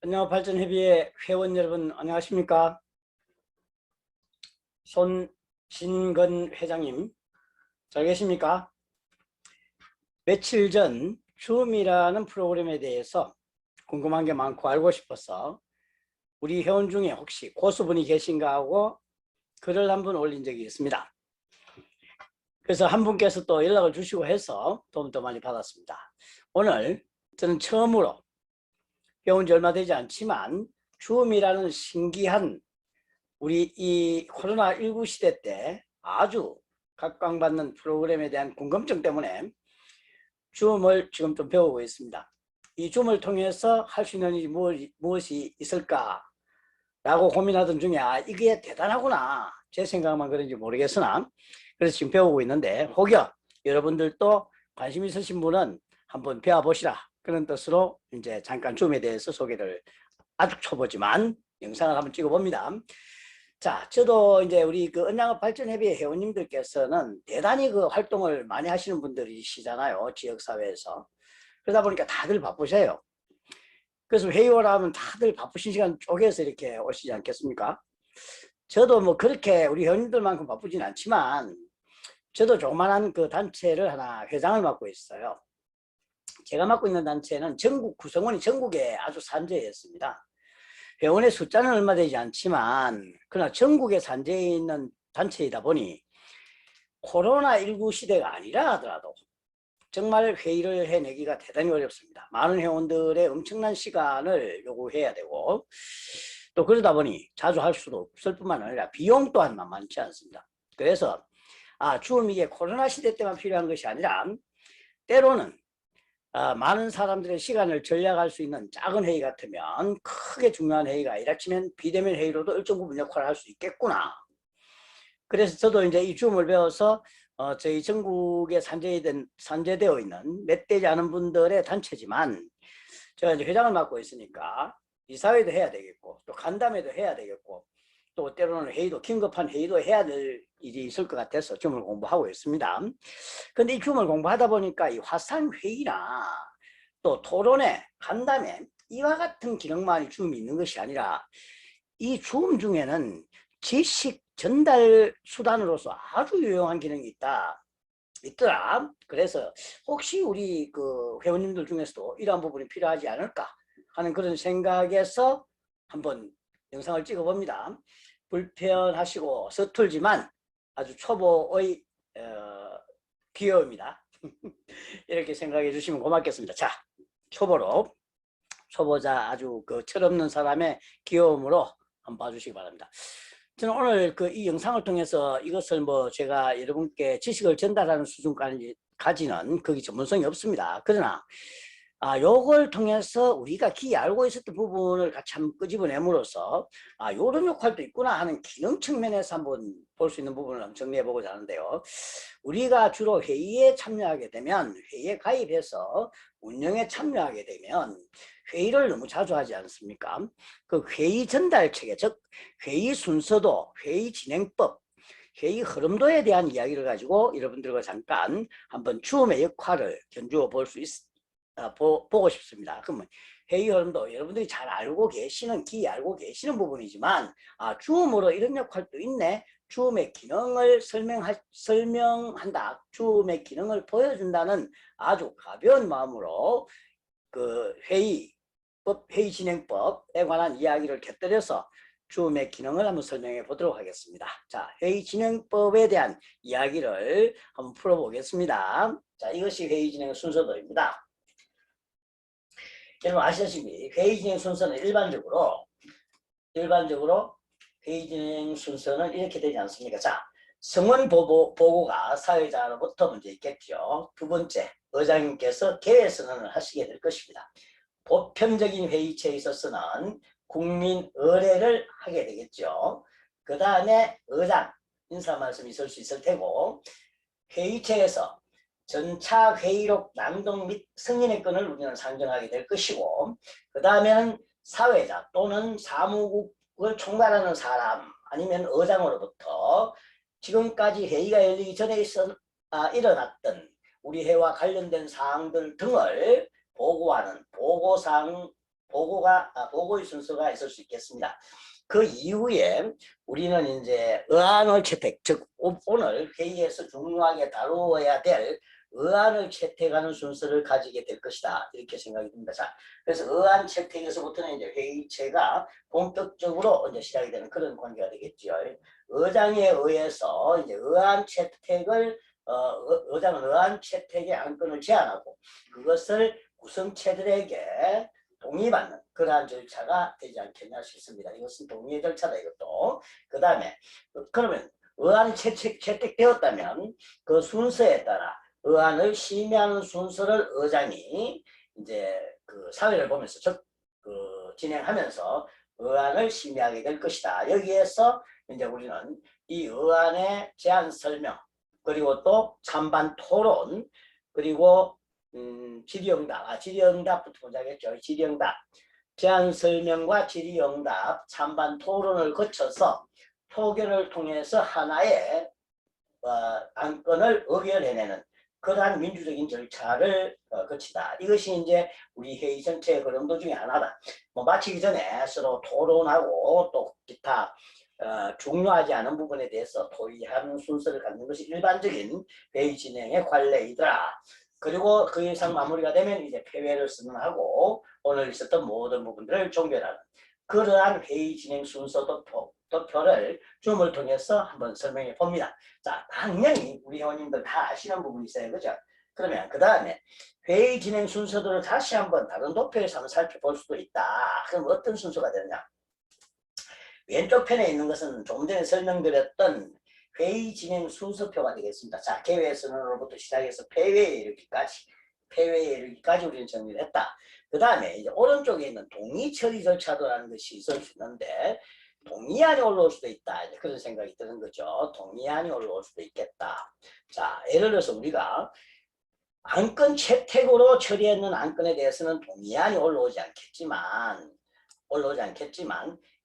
안녕발전협의회 회원 여러분 안녕하십니까? 손진건 회장님 잘 계십니까? 며칠 전 줌이라는 프로그램에 대해서 궁금한 게 많고 알고 싶어서 우리 회원 중에 혹시 고수분이 계신가 하고 글을 한번 올린 적이 있습니다. 그래서 한 분께서 또 연락을 주시고 해서 도움도 많이 받았습니다. 오늘 저는 처음으로 배운 지 얼마 되지 않지만 줌이라는 신기한 우리 이 코로나19 시대 때 아주 각광받는 프로그램에 대한 궁금증 때문에 줌을 지금 좀 배우고 있습니다. 이 줌을 통해서 할 수 있는 일이 무엇이 있을까 라고 고민하던 중에 이게 대단하구나 제 생각만 그런지 모르겠으나 그래서 지금 배우고 있는데 혹여 여러분들도 관심 있으신 분은 한번 배워보시라 그런 뜻으로 이제 잠깐 줌에 대해서 소개를 아주 초보지만 영상을 한번 찍어봅니다. 자, 저도 이제 우리 그 언양업발전협의회 회원님들께서는 대단히 그 활동을 많이 하시는 분들이시잖아요. 지역사회에서. 그러다 보니까 다들 바쁘셔요. 그래서 회의 오라 하면 다들 바쁘신 시간 쪼개서 이렇게 오시지 않겠습니까? 저도 뭐 그렇게 우리 회원님들만큼 바쁘진 않지만 저도 조그만한 그 단체를 하나 회장을 맡고 있어요. 제가 맡고 있는 단체는 전국 구성원이 전국에 아주 산재였습니다. 회원의 숫자는 얼마 되지 않지만 그러나 전국에 산재해 있는 단체이다 보니 코로나19 시대가 아니라 하더라도 정말 회의를 해내기가 대단히 어렵습니다. 많은 회원들의 엄청난 시간을 요구해야 되고 또 그러다 보니 자주 할 수도 없을 뿐만 아니라 비용 또한 만만치 않습니다. 그래서 줌 이게 코로나 시대 때만 필요한 것이 아니라 때로는 많은 사람들의 시간을 절약할 수 있는 작은 회의 같으면 크게 중요한 회의가 이라치면 비대면 회의로도 일정 부분 역할을 할 수 있겠구나. 그래서 저도 이제 이 줌을 배워서 저희 전국에 산재되어 있는 몇 되지 않은 분들의 단체지만 제가 이제 회장을 맡고 있으니까 이사회도 해야 되겠고 또 간담회도 해야 되겠고 또 때로는 회의도 긴급한 회의도 해야 될 일이 있을 것 같아서 줌을 공부하고 있습니다. 근데 이 줌을 공부하다 보니까 이 화상회의나 또 토론회, 간담회 이와 같은 기능만이 줌이 있는 것이 아니라 이 줌 중에는 지식 전달 수단으로서 아주 유용한 기능이 있더라. 그래서 혹시 우리 그 회원님들 중에서도 이러한 부분이 필요하지 않을까 하는 그런 생각에서 한번 영상을 찍어 봅니다. 불편하시고 서툴지만 아주 초보의 귀여움이다. 이렇게 생각해 주시면 고맙겠습니다. 자, 초보자 아주 그 철없는 사람의 귀여움으로 한번 봐주시기 바랍니다. 저는 오늘 그 이 영상을 통해서 이것을 뭐 제가 여러분께 지식을 전달하는 수준까지는 거기 전문성이 없습니다. 그러나 요걸 통해서 우리가 기이 알고 있었던 부분을 같이 한번 끄집어내므로써 요런 역할도 있구나 하는 기능 측면에서 한번 볼 수 있는 부분을 한번 정리해 보고자 하는데요. 우리가 주로 회의에 참여하게 되면 회의에 가입해서 운영에 참여하게 되면 회의를 너무 자주 하지 않습니까? 그 회의 전달 체계, 즉 회의 순서도, 회의 진행법, 회의 흐름도에 대한 이야기를 가지고 여러분들과 잠깐 한번 줌의 역할을 견주어 보고 싶습니다. 그러면 회의 흐름도 여러분들이 잘 알고 계시는, 기이 알고 계시는 부분이지만 줌으로 이런 역할도 있네. 줌의 기능을 설명한다. 줌의 기능을 보여준다는 아주 가벼운 마음으로 그 회의 진행법에 관한 이야기를 곁들여서 줌의 기능을 한번 설명해 보도록 하겠습니다. 자, 회의 진행법에 대한 이야기를 한번 풀어보겠습니다. 자, 이것이 회의 진행 순서도입니다. 여러분 아시다시피 회의 진행 순서는 일반적으로 회의 진행 순서는 이렇게 되지 않습니까? 자, 성원 보고가 사회자로부터 먼저 있겠죠. 두 번째, 의장님께서 개회 선언을 하시게 될 것입니다. 보편적인 회의체에 있어서는 국민 의례를 하게 되겠죠. 그 다음에 의장 인사 말씀이 있을 수 있을 테고 회의체에서 전차 회의록 낭독 및 승인의 건을 우리는 상정하게 될 것이고 그 다음에는 사회자 또는 사무국을 총괄하는 사람 아니면 의장으로부터 지금까지 회의가 열리기 전에 일어났던 우리 회와 관련된 사항들 등을 보고하는 보고사항 보고의 순서가 있을 수 있겠습니다. 그 이후에 우리는 이제 의안을 채택, 즉 오늘 회의에서 중요하게 다루어야 될 의안을 채택하는 순서를 가지게 될 것이다. 이렇게 생각이 듭니다. 자, 그래서 의안 채택에서부터는 이제 회의체가 본격적으로 이제 시작이 되는 그런 관계가 되겠죠. 의장에 의해서 이제 의안 채택을 의장은 의안 채택의 안건을 제안하고 그것을 구성체들에게 동의받는 그러한 절차가 되지 않겠나 싶습니다. 이것은 동의의 절차다 이것도. 그 다음에 그러면 의안이 채택되었다면 그 순서에 따라 의안을 심의하는 순서를 의장이 이제 그 사회를 보면서 진행하면서 의안을 심의하게 될 것이다. 여기에서 이제 우리는 이 의안의 제안 설명 그리고 또 찬반 토론 그리고 질의응답부터 보자겠죠. 질의응답, 제안 설명과 질의응답, 찬반 토론을 거쳐서 표결을 통해서 하나의 안건을 의결해내는 그러한 민주적인 절차를 거치다. 이것이 이제 우리 회의 전체의 그림도 중에 하나다. 뭐 마치기 전에 서로 토론하고 또 기타 중요하지 않은 부분에 대해서 토의하는 순서를 갖는 것이 일반적인 회의 진행의 관례이더라. 그리고 그 이상 마무리가 되면 이제 폐회를 선언하고 오늘 있었던 모든 부분들을 종결하는 그러한 회의 진행 순서 도표를 줌을 통해서 한번 설명해 봅니다. 자, 당연히 우리 회원님들 다 아시는 부분이 있어요. 그죠? 그러면 그 다음에 회의 진행 순서들을 다시 한번 다른 도표에서 한번 살펴볼 수도 있다. 그럼 어떤 순서가 되느냐? 왼쪽 편에 있는 것은 좀 전에 설명드렸던 회의 진행 순서표가 되겠습니다. 자, 개회 선언으로부터 시작해서 폐회에 이르기까지 우리는 정리를 했다. 그 다음에 이제 오른쪽에 있는 동의 처리 절차도라는 것이 있을 수 있는데 동의안이 올라올 수도 있다. 이제 그런 생각이 드는 거죠. 동의안이 올라올 수도 있겠다. 자, 예를 들어서 우리가 안건 채택으로 처리했는 안건에 대해서는 동의안이 올라오지 않겠지만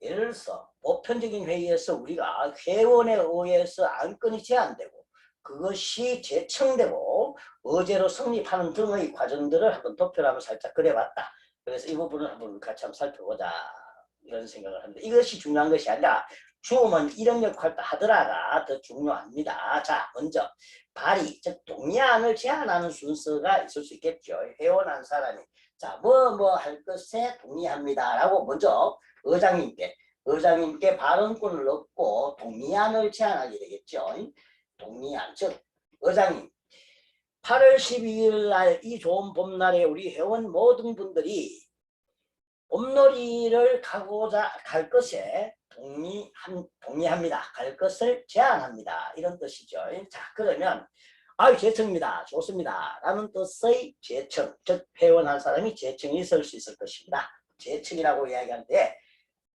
예를 들어서 보편적인 회의에서 우리가 회원에 의해서 안건이 제안되고 그것이 제청되고 의제로 성립하는 등의 과정들을 한번 도표를 한번 살짝 그려봤다. 그래서 이 부분을 한번 같이 한번 살펴보자 이런 생각을 합니다. 이것이 중요한 것이 아니라 주어는 이런 역할도 하더라가 더 중요합니다. 자, 먼저 발의, 즉 동의안을 제안하는 순서가 있을 수 있겠죠. 회원한 사람이 자, 뭐 할 것에 동의합니다 라고 먼저 의장님께 발언권을 얻고 동의안을 제안하게 되겠죠. 동의안, 즉 의장님 8월 12일 날 이 좋은 봄날에 우리 회원 모든 분들이 봄놀이를 갈 것에 동의합니다. 갈 것을 제안합니다. 이런 뜻이죠. 자, 그러면 제청입니다. 좋습니다. 라는 뜻의 제청, 즉 회원한 사람이 제청이 있을 수 있을 것입니다. 제청이라고 이야기하는데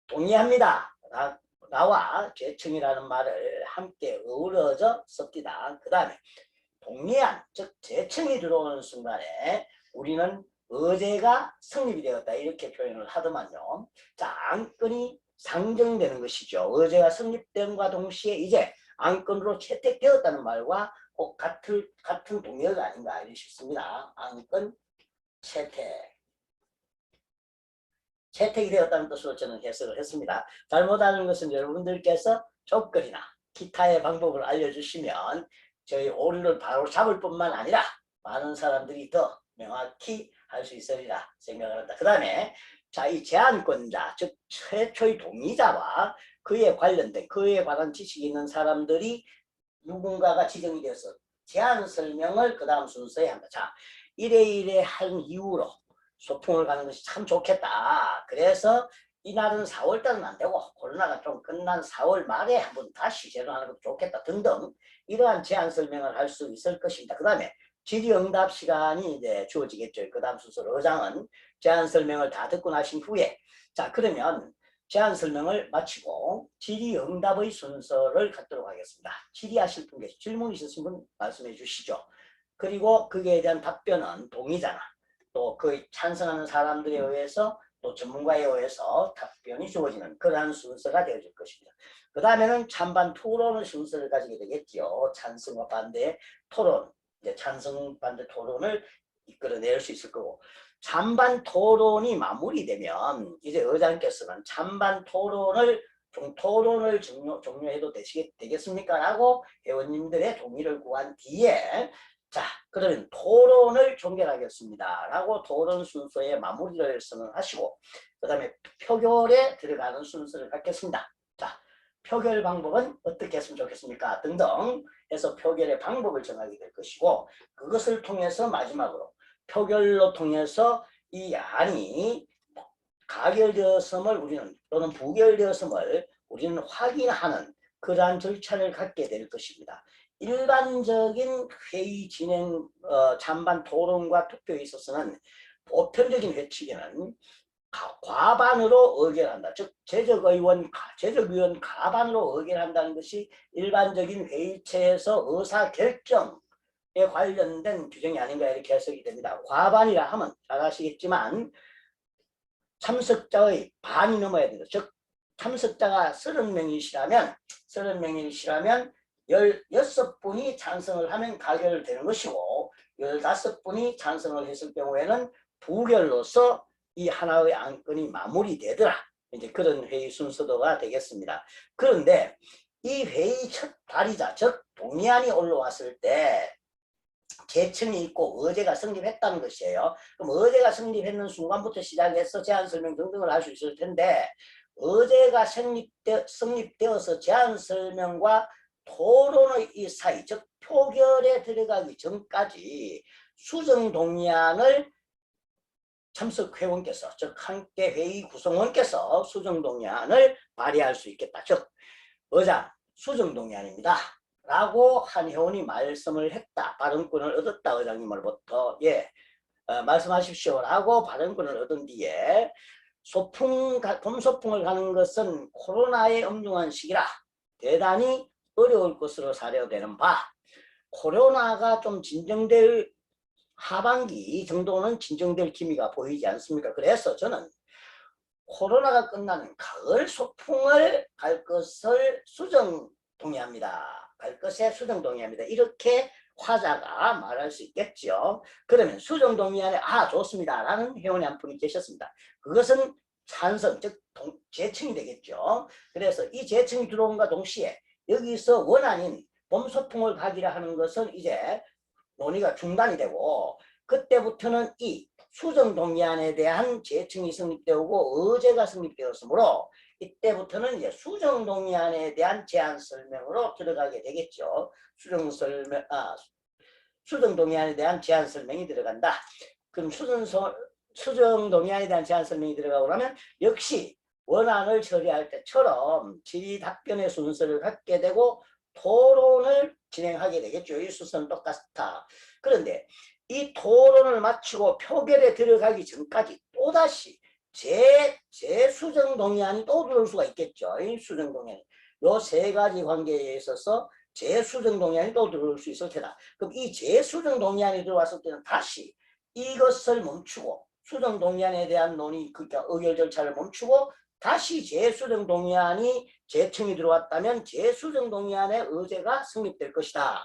동의합니다. 나와 제청이라는 말을 함께 어우러져 씁니다. 그 다음에 동의안, 즉 제청이 들어오는 순간에 우리는 의제가 성립이 되었다 이렇게 표현을 하더만요. 자, 안건이 상정되는 것이죠. 의제가 성립됨과 동시에 이제 안건으로 채택되었다는 말과 꼭 같은 동의어가 아닌가 이렇게 싶습니다. 안건 채택이 되었다는 뜻으로 저는 해석을 했습니다. 잘못하는 것은 여러분들께서 조건이나 기타의 방법을 알려주시면 저희 오류를 바로 잡을 뿐만 아니라 많은 사람들이 더 명확히 할 수 있으리라 생각을 한다. 그 다음에 자, 이 제안권자, 즉 최초의 동의자와 그에 관한 지식이 있는 사람들이 누군가가 지정이 되어서 제안 설명을 그 다음 순서에 한다. 자, 이래 한 이후로 소풍을 가는 것이 참 좋겠다. 그래서 이날은 4월달은 안 되고 코로나가 좀 끝난 4월 말에 한번 다시 재론하는 것도 좋겠다 등등 이러한 제안 설명을 할 수 있을 것입니다. 그 다음에 질의응답 시간이 이제 주어지겠죠. 그 다음 순서로 의장은 제안 설명을 다 듣고 나신 후에 자, 그러면 제안 설명을 마치고 질의응답의 순서를 갖도록 하겠습니다. 질의하실 분 질문 있으신 분 말씀해 주시죠. 그리고 거기에 대한 답변은 동의자나 또 그 찬성하는 사람들에 의해서 또 전문가에 의해서 답변이 주어지는 그러한 순서가 되어질 것입니다. 그 다음에는 찬반 토론의 순서를 가지게 되겠죠. 찬성과 반대의 토론, 찬성 반대 토론을 이끌어낼 수 있을 거고 찬반 토론이 마무리되면 이제 의장께서는 찬반 토론을 종료해도 되겠습니까? 라고 회원님들의 동의를 구한 뒤에 자 그러면 토론을 종결하겠습니다. 라고 토론 순서의 마무리를 선언하시고 그 다음에 표결에 들어가는 순서를 갖겠습니다. 자 표결 방법은 어떻게 했으면 좋겠습니까? 등등 해서 표결의 방법을 정하게 될 것이고 그것을 통해서 마지막으로 표결로 통해서 이 안이 가결되었음을 우리는 또는 부결되었음을 우리는 확인하는 그러한 절차를 갖게 될 것입니다. 일반적인 회의 진행 찬반 토론과 투표에 있어서는 보편적인 회칙에는 과반으로 의결한다. 즉 재적위원 과반으로 의결한다는 것이 일반적인 회의체에서 의사결정에 관련된 규정이 아닌가 이렇게 해석이 됩니다. 과반이라 하면 잘 아시겠지만 참석자의 반이 넘어야 된다. 즉 참석자가 30명이시라면 16분이 찬성을 하면 가결되는 것이고 15분이 찬성을 했을 경우에는 부결로서 이 하나의 안건이 마무리되더라. 이제 그런 회의 순서도가 되겠습니다. 그런데 이 회의 첫 발의자 즉 동의안이 올라왔을 때 제청이 있고 의제가 성립했다는 것이에요. 그럼 의제가 성립했는 순간부터 시작해서 제안 설명 등등을 할 수 있을 텐데 의제가 성립되어서 제안 설명과 토론의 이 사이 즉 표결에 들어가기 전까지 수정 동의안을 참석 회원께서 즉 함께 회의 구성원께서 수정 동의안을 발의할 수 있겠다. 즉 의장 수정 동의안입니다. 라고 한 회원이 말씀을 했다. 발언권을 얻었다. 의장님으로부터 말씀하십시오. 라고 발언권을 얻은 뒤에 봄소풍을 가는 것은 코로나의 엄중한 시기라 대단히 어려울 것으로 사료되는 바 코로나가 좀 진정될 하반기 정도는 진정될 기미가 보이지 않습니까? 그래서 저는 코로나가 끝나는 가을 소풍을 갈 것을 수정 동의합니다. 갈 것에 수정 동의합니다. 이렇게 화자가 말할 수 있겠죠. 그러면 수정 동의안에 좋습니다. 라는 회원이 한 분이 계셨습니다. 그것은 찬성, 즉 재청이 되겠죠. 그래서 이 재청이 들어온과 동시에 여기서 원안인 봄소풍을 가기라 하는 것은 이제 논의가 중단이 되고 그때부터는 이 수정 동의안에 대한 재청이 성립되고 의제가 성립되었으므로 이때부터는 이제 수정 동의안에 대한 제안 설명으로 들어가게 되겠죠. 수정 동의안에 대한 제안 설명이 들어간다. 그럼 수정 동의안에 대한 제안 설명이 들어가고 나면 역시 원안을 처리할 때처럼 질의 답변의 순서를 갖게 되고 토론을 진행하게 되겠죠. 이 순서는 똑같다. 그런데 이 토론을 마치고 표결에 들어가기 전까지 또다시 재수정 동의안이 또 들어올 수가 있겠죠. 이 수정 동의안. 요 세 가지 관계에 있어서 재수정 동의안이 또 들어올 수 있을 테다. 그럼 이 재수정 동의안이 들어왔을 때는 다시 이것을 멈추고 수정 동의안에 대한 논의, 그러니까 의결 절차를 멈추고 다시 재수정 동의안이 재청이 들어왔다면 재수정 동의안의 의제가 성립될 것이다.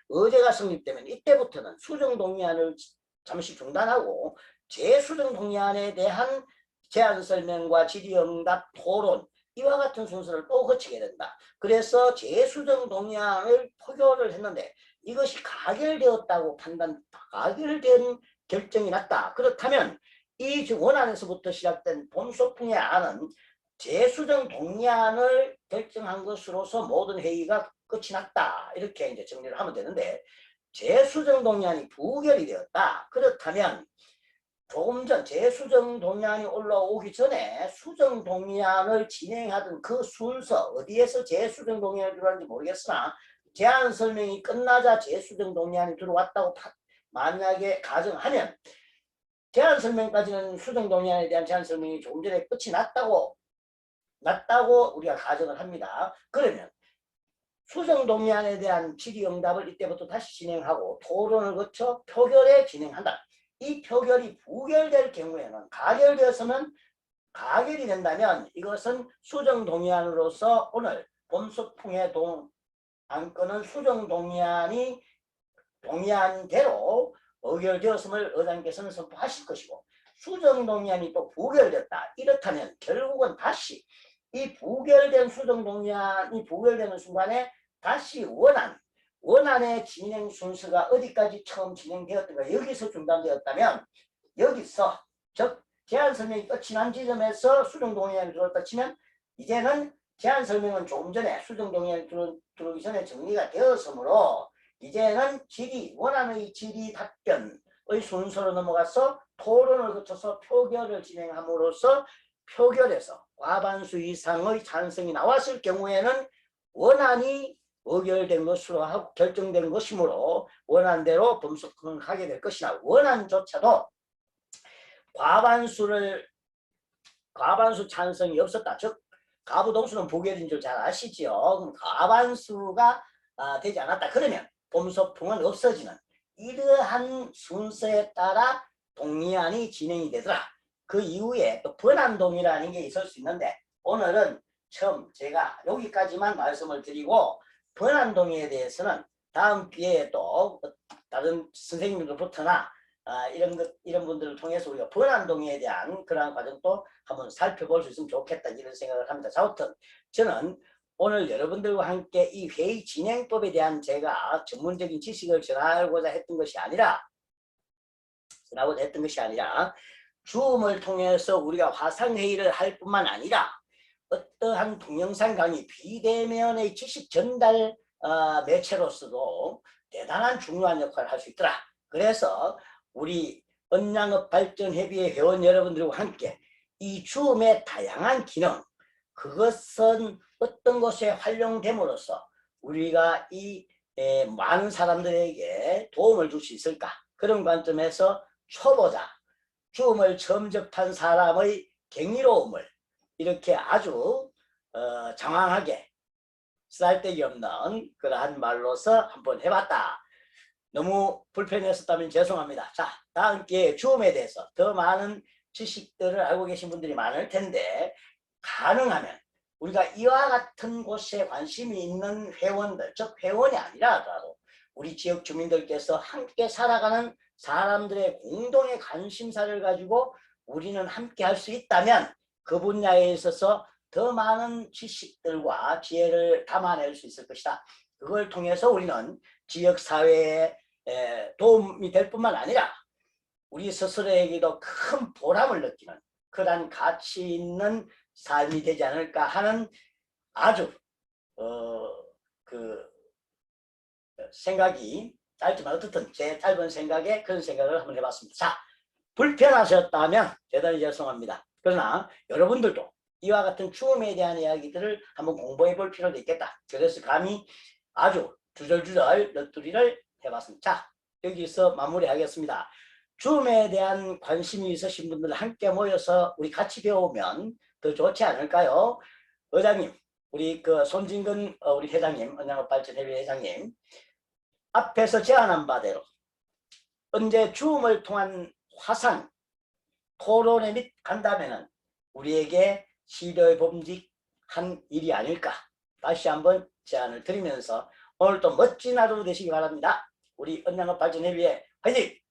의제가 성립되면 이때부터는 수정 동의안을 잠시 중단하고 재수정 동의안에 대한 제안 설명과 질의응답 토론 이와 같은 순서를 또 거치게 된다. 그래서 재수정 동의안을 표결을 했는데 이것이 가결되었다고 가결된 결정이 났다. 그렇다면 이 원안에서부터 시작된 봄소풍의 안은 재수정 동의안을 결정한 것으로서 모든 회의가 끝이 났다. 이렇게 이제 정리를 하면 되는데 재수정 동의안이 부결이 되었다. 그렇다면 조금 전 재수정 동의안이 올라오기 전에 수정 동의안을 진행하던 그 순서 어디에서 재수정 동의안이 들어왔는지 모르겠으나 제안 설명이 끝나자 재수정 동의안이 들어왔다고 만약에 가정하면 제안 설명까지는 수정 동의안에 대한 제안 설명이 조금 전에 끝이 났다고 우리가 가정을 합니다. 그러면 수정 동의안에 대한 질의응답을 이때부터 다시 진행하고 토론을 거쳐 표결에 진행한다. 이 표결이 부결될 경우에는 가결되어서는 가결이 된다면 이것은 수정 동의안으로서 오늘 봄소풍의 안건은 수정 동의안이 동의안대로 의결되었음을 의장께서는 선포하실 것이고 수정동의안이 또 부결됐다. 이렇다면 결국은 다시 이 부결된 수정동의안이 부결되는 순간에 다시 원안의 진행 순서가 어디까지 처음 진행되었던가 여기서 중단되었다면 여기서 즉 제안 설명이 끝이 난 지점에서 수정동의안이 들어왔다 치면 이제는 제안 설명은 조금 전에 수정동의안이 들어오기 전에 정리가 되었으므로 이제는 원안의 질의 답변의 순서로 넘어가서 토론을 거쳐서 표결을 진행함으로써 표결에서 과반수 이상의 찬성이 나왔을 경우에는 원안이 의결된 것으로 하고 결정된 것이므로 원안대로 범속을 하게 될 것이나 원안조차도 과반수 찬성이 없었다. 즉 가부동수는 부결인 줄 잘 아시지요. 그럼 과반수가 되지 않았다. 그러면 범소풍은 없어지는 이러한 순서에 따라 동의안이 진행이 되더라. 그 이후에 또 번안동의라는 게 있을 수 있는데 오늘은 처음 제가 여기까지만 말씀을 드리고 번안동의에 대해서는 다음 기회에 또 다른 선생님들부터나 이런 분들을 통해서 우리가 번안동의에 대한 그러한 과정도 한번 살펴볼 수 있으면 좋겠다 이런 생각을 합니다. 자, 아무튼 저는 오늘 여러분들과 함께 이 회의 진행법에 대한 제가 전문적인 지식을 전하고자 했던 것이 아니라 줌을 통해서 우리가 화상회의를 할 뿐만 아니라 어떠한 동영상 강의 비대면의 지식 전달 매체로서도 대단한 중요한 역할을 할 수 있더라. 그래서 우리 언양업발전협의회 회원 여러분들과 함께 이 줌의 다양한 기능 그것은 어떤 것에 활용됨으로써 우리가 이 많은 사람들에게 도움을 줄 수 있을까 그런 관점에서 초보자 줌을 처음 접한 사람의 경이로움을 이렇게 아주 장황하게 쓸데기 없는 그러한 말로서 한번 해봤다. 너무 불편했었다면 죄송합니다. 자, 다음 기회에 줌에 대해서 더 많은 지식들을 알고 계신 분들이 많을 텐데 가능하면 우리가 이와 같은 곳에 관심이 있는 회원들, 즉 회원이 아니라 하더라도 우리 지역 주민들께서 함께 살아가는 사람들의 공동의 관심사를 가지고 우리는 함께 할 수 있다면 그 분야에 있어서 더 많은 지식들과 지혜를 담아낼 수 있을 것이다. 그걸 통해서 우리는 지역사회에 도움이 될 뿐만 아니라 우리 스스로에게도 큰 보람을 느끼는 그런 가치 있는 삶이 되지 않을까 하는 아주 그 생각이 짧지만 어떻든 제 짧은 생각에 그런 생각을 한번 해봤습니다. 자, 불편하셨다면 대단히 죄송합니다. 그러나 여러분들도 이와 같은 추움에 대한 이야기들을 한번 공부해 볼 필요도 있겠다. 그래서 감히 아주 주절주절 넋두리를 해봤습니다. 자, 여기서 마무리하겠습니다. 줌에 대한 관심이 있으신 분들 함께 모여서 우리 같이 배우면 더 좋지 않을까요? 의장님, 우리 그 손진근 우리 회장님, 언양업발전협의회 회장님 앞에서 제안한 바대로 언제 줌을 통한 화상 토론에 및 간다면은 우리에게 시도해 봄직한 일이 아닐까 다시 한번 제안을 드리면서 오늘도 멋진 하루 되시기 바랍니다. 우리 언양업발전협의회 화이팅!